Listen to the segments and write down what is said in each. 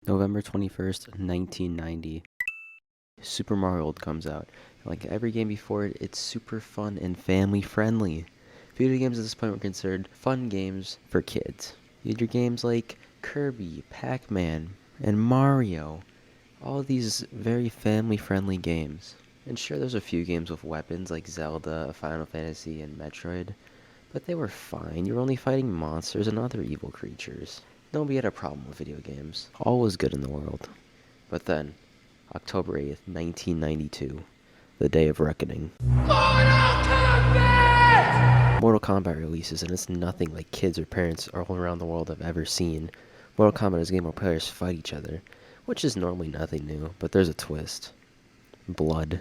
November 21st, 1990. Super Mario World comes out. Like every game before it, it's super fun and family friendly. Video games at this point were considered fun games for kids. You had your games like Kirby, Pac-Man, and Mario. All of these very family friendly games. And sure, there's a few games with weapons like Zelda, Final Fantasy, and Metroid, but they were fine. You were only fighting monsters and other evil creatures. Nobody had a problem with video games. All was good in the world. But then, October 8th, 1992, the day of reckoning. Mortal Kombat releases, and it's nothing like kids or parents all around the world have ever seen. Mortal Kombat is a game where players fight each other, which is normally nothing new, but there's a twist. Blood.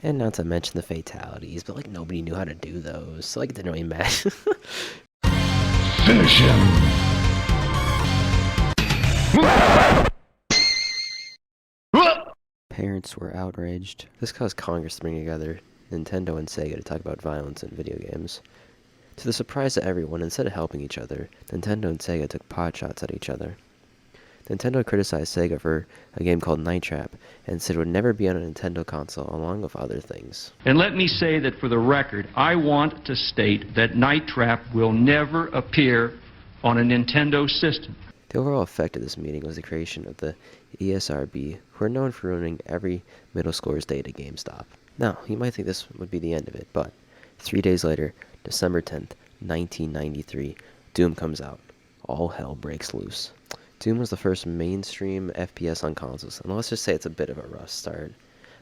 And not to mention the fatalities, but like nobody knew how to do those, so like it didn't really matter. Finish him! Parents were outraged. This caused Congress to bring together Nintendo and Sega to talk about violence in video games. To the surprise of everyone, instead of helping each other, Nintendo and Sega took potshots at each other. Nintendo criticized Sega for a game called Night Trap and said it would never be on a Nintendo console, along with other things. And let me say that for the record, I want to state that Night Trap will never appear on a Nintendo system. The overall effect of this meeting was the creation of the ESRB, who are known for ruining every middle schooler's day at GameStop. Now, you might think this would be the end of it, but 3 days later, December 10th, 1993, Doom comes out. All hell breaks loose. Doom was the first mainstream FPS on consoles, and let's just say it's a bit of a rough start.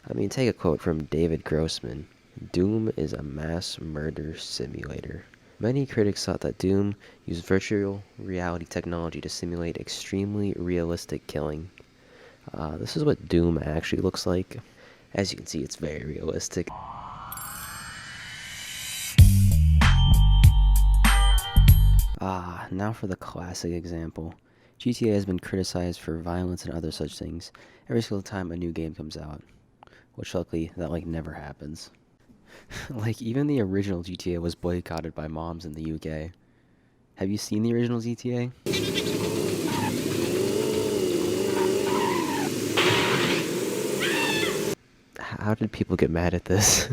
I mean, take a quote from David Grossman: "Doom is a mass murder simulator." Many critics thought that Doom used virtual reality technology to simulate extremely realistic killing. This is what Doom actually looks like. As you can see, it's very realistic. Now for the classic example. GTA has been criticized for violence and other such things every single time a new game comes out, which luckily that never happens. Like, even the original GTA was boycotted by moms in the UK. Have you seen the original GTA? How did people get mad at this?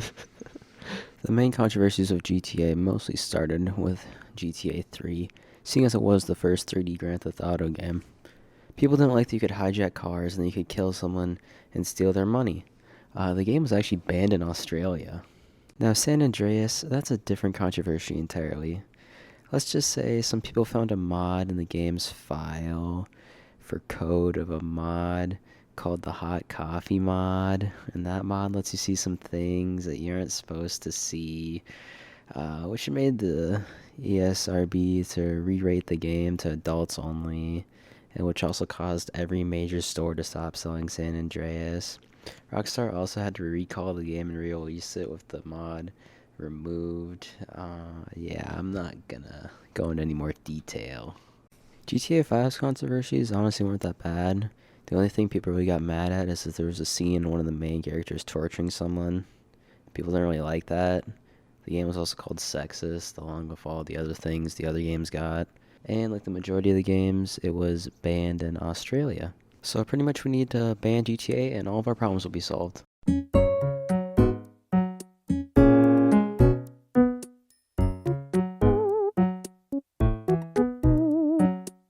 The main controversies of GTA mostly started with GTA 3, seeing as it was the first 3D Grand Theft Auto game. People didn't like that you could hijack cars and then you could kill someone and steal their money. The game was actually banned in Australia. Now, San Andreas, that's a different controversy entirely. Let's just say some people found a mod in the game's file for code of a mod called the Hot Coffee mod, and that mod lets you see some things that you aren't supposed to see, which made the ESRB to re-rate the game to adults only, and which also caused every major store to stop selling San Andreas. Rockstar also had to recall the game and re-release it with the mod removed. Yeah, I'm not gonna go into any more detail. GTA 5's controversies honestly weren't that bad. The only thing people really got mad at is that there was a scene in one of the main characters torturing someone. People didn't really like that. The game was also called sexist, along with all the other things the other games got. And like the majority of the games, it was banned in Australia. So pretty much we need to ban GTA and all of our problems will be solved.